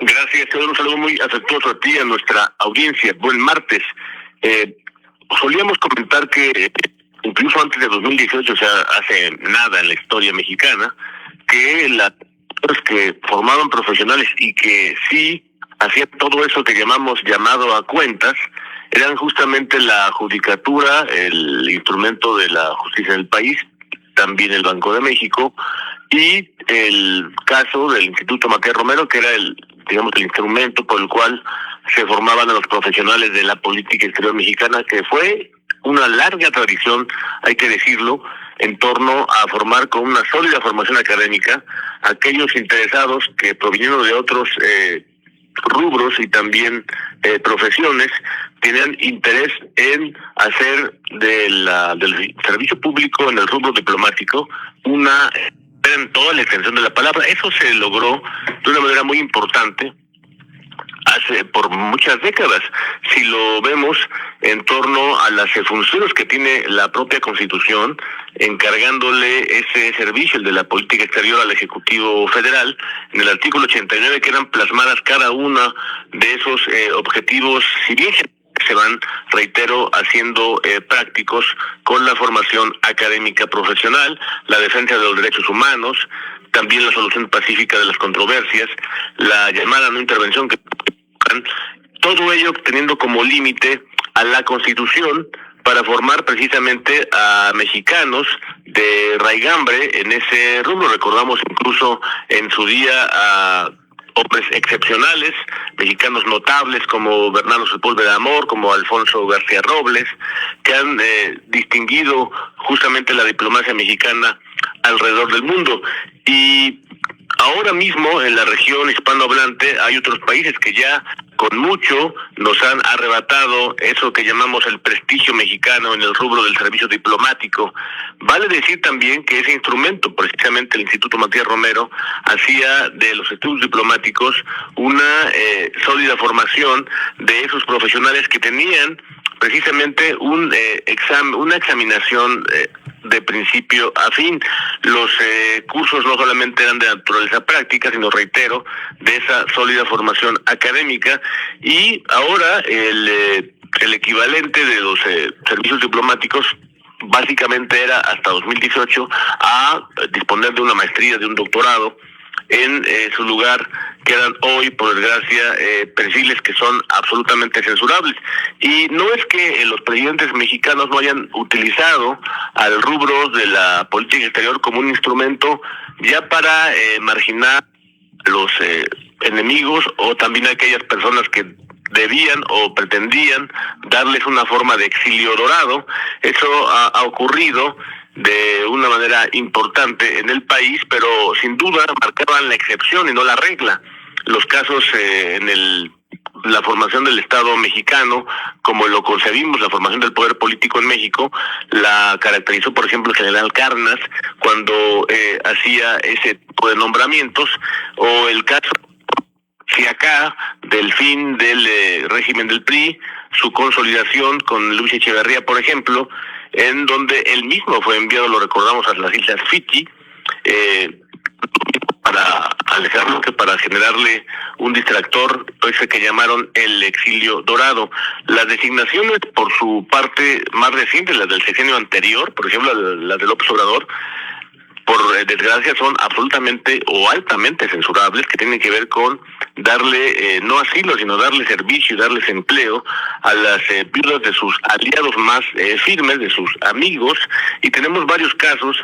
Gracias, te doy un saludo muy afectuoso a ti y a nuestra audiencia. Buen martes. Solíamos comentar que incluso antes de 2018, o sea, hace nada en la historia mexicana, que las personas que formaban profesionales y que sí hacían todo eso que llamamos llamado a cuentas, eran justamente la judicatura, el instrumento de la justicia del país, también el Banco de México, y el caso del Instituto Matías Romero, que era el instrumento por el cual se formaban a los profesionales de la política exterior mexicana, que fue una larga tradición, hay que decirlo, en torno a formar con una sólida formación académica aquellos interesados que provinieron de otros rubros y también profesiones tenían interés en hacer del servicio público en el rubro diplomático una en toda la extensión de la palabra. Eso se logró de una manera muy importante por muchas décadas. Si lo vemos en torno a las funciones que tiene la propia Constitución, encargándole ese servicio, el de la política exterior, al Ejecutivo Federal, en el artículo 89 quedan plasmadas cada uno de esos objetivos, si bien se van, reitero, haciendo prácticos con la formación académica profesional, la defensa de los derechos humanos, también la solución pacífica de las controversias, la llamada no intervención, que todo ello teniendo como límite a la Constitución para formar precisamente a mexicanos de raigambre en ese rubro. Recordamos incluso en su día a hombres excepcionales, mexicanos notables como Bernardo Sepúlveda de Amor, como Alfonso García Robles, que han distinguido justamente la diplomacia mexicana alrededor del mundo. Y ahora mismo en la región hispanohablante hay otros países que ya con mucho nos han arrebatado eso que llamamos el prestigio mexicano en el rubro del servicio diplomático. Vale decir también que ese instrumento, precisamente el Instituto Matías Romero, hacía de los estudios diplomáticos una sólida formación de esos profesionales que tenían precisamente una examinación de principio a fin. Los cursos no solamente eran de naturaleza práctica, sino, reitero, de esa sólida formación académica. Y ahora el equivalente de los servicios diplomáticos básicamente era hasta 2018 a disponer de una maestría, de un doctorado. En su lugar quedan hoy, por desgracia, perfiles que son absolutamente censurables. Y no es que los presidentes mexicanos no hayan utilizado al rubro de la política exterior como un instrumento ya para marginar a los enemigos, o también a aquellas personas que debían o pretendían darles una forma de exilio dorado. Eso ha ocurrido de una manera importante en el país, pero sin duda marcaban la excepción y no la regla. Los casos en la formación del Estado mexicano, como lo concebimos, la formación del poder político en México, la caracterizó, por ejemplo, el general Cárdenas cuando hacía ese tipo de nombramientos, o el caso si acá del fin del régimen del PRI, su consolidación con Luis Echeverría, por ejemplo, en donde él mismo fue enviado, lo recordamos, a las Islas Fiji, para alejarlo, que para generarle un distractor, ese que llamaron el exilio dorado. Las designaciones, por su parte más reciente, las del sexenio anterior, por ejemplo, las de López Obrador, por desgracia son absolutamente o altamente censurables, que tienen que ver con darle no asilo, sino darle servicio y darles empleo a las viudas de sus aliados más firmes, de sus amigos. Y tenemos varios casos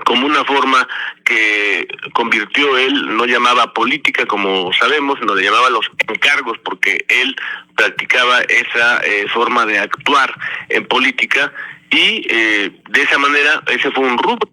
como una forma que convirtió él, no llamaba política como sabemos, sino le llamaba los encargos, porque él practicaba esa forma de actuar en política. Y de esa manera, ese fue un rubro,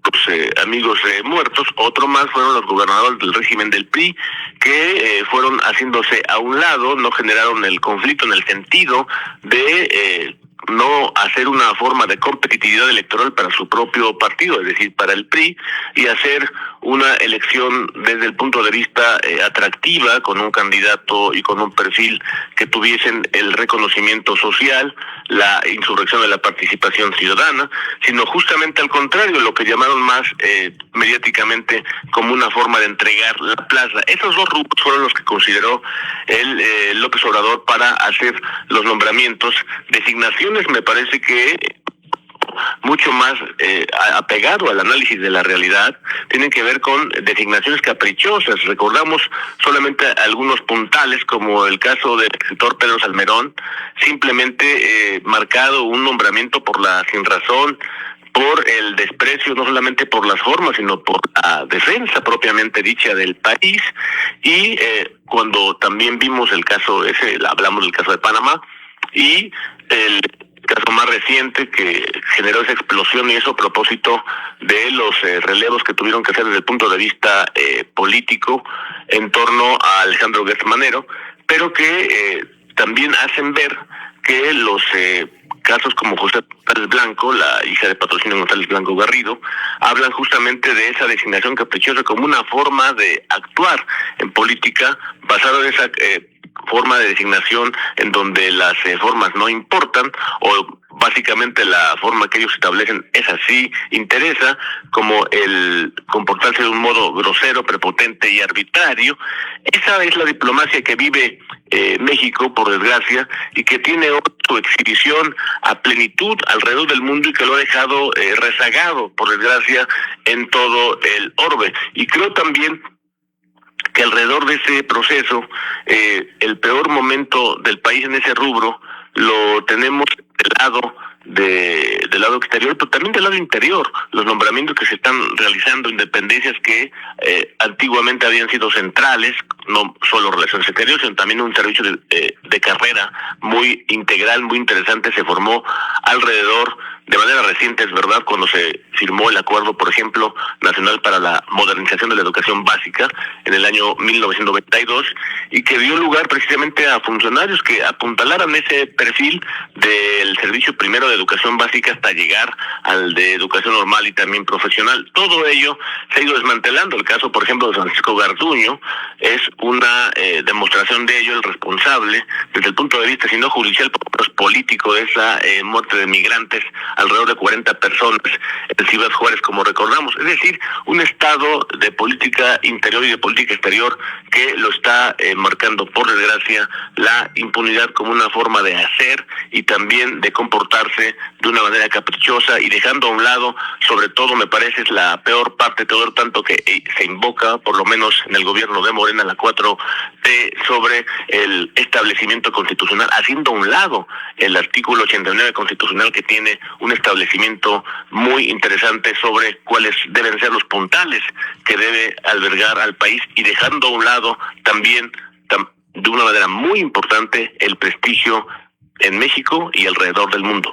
amigos muertos. Otro más fueron los gobernadores del régimen del PRI, que fueron haciéndose a un lado, no generaron el conflicto en el sentido de no hacer una forma de competitividad electoral para su propio partido, es decir, para el PRI, y hacer una elección desde el punto de vista atractiva, con un candidato y con un perfil que tuviesen el reconocimiento social, la insurrección de la participación ciudadana, sino justamente al contrario, lo que llamaron más mediáticamente como una forma de entregar la plaza. Esos dos rubros fueron los que consideró el López Obrador para hacer los nombramientos. Designaciones me parece que mucho más apegado al análisis de la realidad, tienen que ver con designaciones caprichosas. Recordamos solamente algunos puntales, como el caso del escritor Pedro Salmerón, simplemente marcado un nombramiento por la sinrazón, por el desprecio, no solamente por las formas, sino por la defensa propiamente dicha del país. Y cuando también vimos el caso ese, hablamos del caso de Panamá, y el caso más reciente que generó esa explosión, y eso a propósito de los relevos que tuvieron que hacer desde el punto de vista político en torno a Alejandro Gertz Manero, pero que también hacen ver que los casos como José González Blanco, la hija de Patrocinio González Blanco Garrido, hablan justamente de esa designación caprichosa como una forma de actuar en política basada en esa forma de designación en donde las formas no importan, o básicamente la forma que ellos establecen es así, interesa, como el comportarse de un modo grosero, prepotente y arbitrario. Esa es la diplomacia que vive México, por desgracia, y que tiene su exhibición a plenitud alrededor del mundo, y que lo ha dejado rezagado, por desgracia, en todo el orbe. Y creo también que alrededor de ese proceso, el peor momento del país en ese rubro lo tenemos del lado exterior, pero también del lado interior. Los nombramientos que se están realizando en dependencias que antiguamente habían sido centrales, no solo relaciones exteriores, sino también un servicio de carrera muy integral, muy interesante, se formó alrededor, de manera reciente, es verdad, cuando se firmó el Acuerdo, por ejemplo, Nacional para la Modernización de la Educación Básica en el año 1992, y que dio lugar precisamente a funcionarios que apuntalaran ese perfil del servicio primero de educación básica hasta llegar al de educación normal y también profesional. Todo ello se ha ido desmantelando. El caso, por ejemplo, de Francisco Garduño es una demostración de ello. El responsable, desde el punto de vista, si no judicial, pues político, de esa muerte de migrantes, alrededor de 40 personas en Ciudad Juárez, como recordamos. Es decir, un estado de política interior y de política exterior que lo está marcando, por desgracia, la impunidad como una forma de hacer y también de comportarse de una manera caprichosa, y dejando a un lado, sobre todo me parece es la peor parte, todo tanto que se invoca, por lo menos en el gobierno de Morena, la 4T, sobre el establecimiento constitucional, haciendo a un lado el artículo 89 constitucional, que tiene un establecimiento muy interesante sobre cuáles deben ser los puntales que debe albergar al país, y dejando a un lado también de una manera muy importante el prestigio en México y alrededor del mundo.